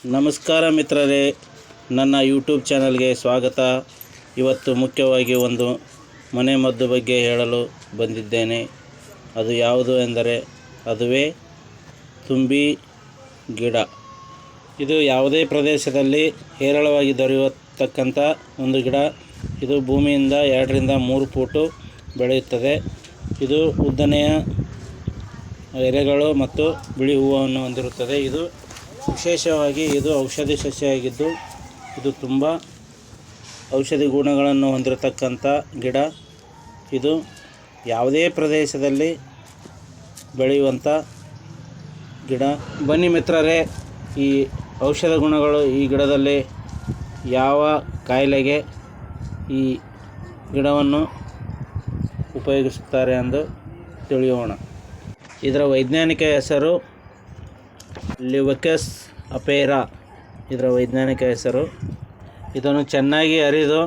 ನಮಸ್ಕಾರ ಮಿತ್ರರೇ, ನನ್ನ ಯೂಟ್ಯೂಬ್ ಚಾನಲ್ಗೆ ಸ್ವಾಗತ. ಇವತ್ತು ಮುಖ್ಯವಾಗಿ ಒಂದು ಮನೆಮದ್ದು ಬಗ್ಗೆ ಹೇಳಲು ಬಂದಿದ್ದೇನೆ. ಅದು ಯಾವುದು ಎಂದರೆ ಅದುವೇ ತುಂಬಿ ಗಿಡ. ಇದು ಯಾವುದೇ ಪ್ರದೇಶದಲ್ಲಿ ಹೇರಳವಾಗಿ ದೊರೆಯತಕ್ಕಂಥ ಒಂದು ಗಿಡ. ಇದು ಭೂಮಿಯಿಂದ 2 ರಿಂದ 3 ಫೂಟು ಬೆಳೆಯುತ್ತದೆ. ಇದು ಉದ್ದನೆಯ ಎಲೆಗಳು ಮತ್ತು ಬಿಳಿ ಹೂವನ್ನು ಹೊಂದಿರುತ್ತದೆ. ಇದು ವಿಶೇಷವಾಗಿ ಇದು ಔಷಧಿ ಸಸ್ಯವಾಗಿದ್ದು ಇದು ತುಂಬ ಔಷಧಿ ಗುಣಗಳನ್ನು ಹೊಂದಿರತಕ್ಕಂಥ ಗಿಡ. ಇದು ಯಾವುದೇ ಪ್ರದೇಶದಲ್ಲಿ ಬೆಳೆಯುವಂಥ ಗಿಡ. ಬನ್ನಿ ಮಿತ್ರರೇ, ಈ ಔಷಧ ಗುಣಗಳು ಈ ಗಿಡದಲ್ಲಿ ಯಾವ ಕಾಯಿಲೆಗೆ ಈ ಗಿಡವನ್ನು ಉಪಯೋಗಿಸುತ್ತಾರೆ ಎಂದು ತಿಳಿಯೋಣ. ಇದರ ವೈಜ್ಞಾನಿಕ ಹೆಸರು ಲಿವಕಸ್ ಅಪೇರಾ. ಇದರ ವೈಜ್ಞಾನಿಕ ಹೆಸರು. ಇದನ್ನು ಚೆನ್ನಾಗಿ ಅರಿದು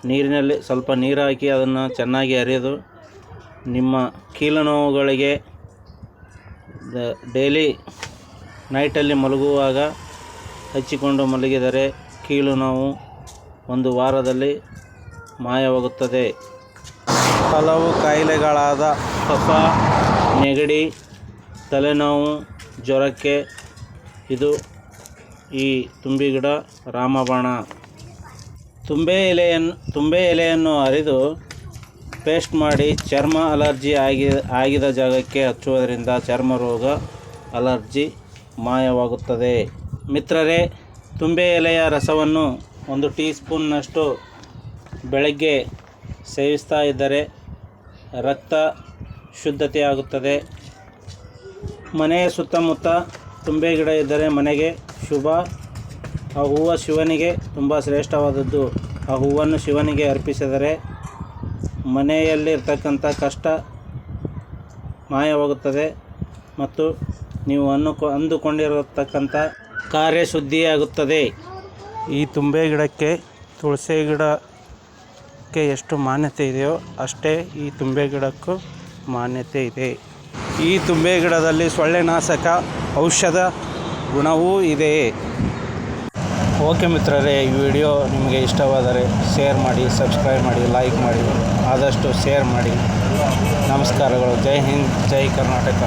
ನೀರಿನಲ್ಲಿ ಸ್ವಲ್ಪ ನೀರು ಹಾಕಿ ಅದನ್ನು ಚೆನ್ನಾಗಿ ಅರಿದು ನಿಮ್ಮ ಕೀಲು ನೋವುಗಳಿಗೆ ಡೈಲಿ ನೈಟಲ್ಲಿ ಮಲಗುವಾಗ ಹಚ್ಚಿಕೊಂಡು ಮಲಗಿದರೆ ಕೀಲು ನೋವು 1 ವಾರದಲ್ಲಿ ಮಾಯವಾಗುತ್ತದೆ. ಹಲವು ಕಾಯಿಲೆಗಳಾದ ಕಫ, ನೆಗಡಿ, ತಲೆನೋವು, ಜ್ವರಕ್ಕೆ ಇದು ಈ ತುಂಬಿ ಗಿಡ ರಾಮಬಾಣ. ತುಂಬೆ ಎಲೆಯನ್ನು ಅರಿದು ಪೇಸ್ಟ್ ಮಾಡಿ ಚರ್ಮ ಅಲರ್ಜಿ ಆಗಿದ ಜಾಗಕ್ಕೆ ಹಚ್ಚುವುದರಿಂದ ಚರ್ಮ ರೋಗ, ಅಲರ್ಜಿ ಮಾಯವಾಗುತ್ತದೆ. ಮಿತ್ರರೇ, ತುಂಬೆ ಎಲೆಯ ರಸವನ್ನು 1 ಟೀ ಸ್ಪೂನ್ನಷ್ಟು ಬೆಳಗ್ಗೆ ಸೇವಿಸ್ತಾ ಇದ್ದರೆ ರಕ್ತ ಶುದ್ಧತೆಯಾಗುತ್ತದೆ. ಮನೆಯ ಸುತ್ತಮುತ್ತ ತುಂಬೆ ಗಿಡ ಇದ್ದರೆ ಮನೆಗೆ ಶುಭ. ಆ ಹೂವು ಶಿವನಿಗೆ ತುಂಬ ಶ್ರೇಷ್ಠವಾದದ್ದು. ಆ ಹೂವನ್ನು ಶಿವನಿಗೆ ಅರ್ಪಿಸಿದರೆ ಮನೆಯಲ್ಲಿರ್ತಕ್ಕಂಥ ಕಷ್ಟ ಮಾಯವಾಗುತ್ತದೆ ಮತ್ತು ನೀವು ಅಂದುಕೊಂಡಿರತಕ್ಕಂಥ ಕಾರ್ಯ ಶುದ್ಧಿಯಾಗುತ್ತದೆ. ಈ ತುಂಬೆ ಗಿಡಕ್ಕೆ ತುಳಸಿ ಗಿಡಕ್ಕೆ ಎಷ್ಟು ಮಾನ್ಯತೆ ಇದೆಯೋ ಅಷ್ಟೇ ಈ ತುಂಬೆ ಗಿಡಕ್ಕೂ ಮಾನ್ಯತೆ ಇದೆ. ಈ ತುಂಬೆ ಗಿಡದಲ್ಲಿ ಸೊಳ್ಳೆನಾಶಕ ಔಷಧ ಗುಣವೂ ಇದೆ. ಓಕೆ ಮಿತ್ರರೇ, ಈ ವಿಡಿಯೋ ನಿಮಗೆ ಇಷ್ಟವಾದರೆ ಶೇರ್ ಮಾಡಿ, ಸಬ್ಸ್ಕ್ರೈಬ್ ಮಾಡಿ, ಲೈಕ್ ಮಾಡಿ, ಆದಷ್ಟು ಶೇರ್ ಮಾಡಿ. ನಮಸ್ಕಾರಗಳು. ಜೈ ಹಿಂದ್, ಜೈ ಕರ್ನಾಟಕ.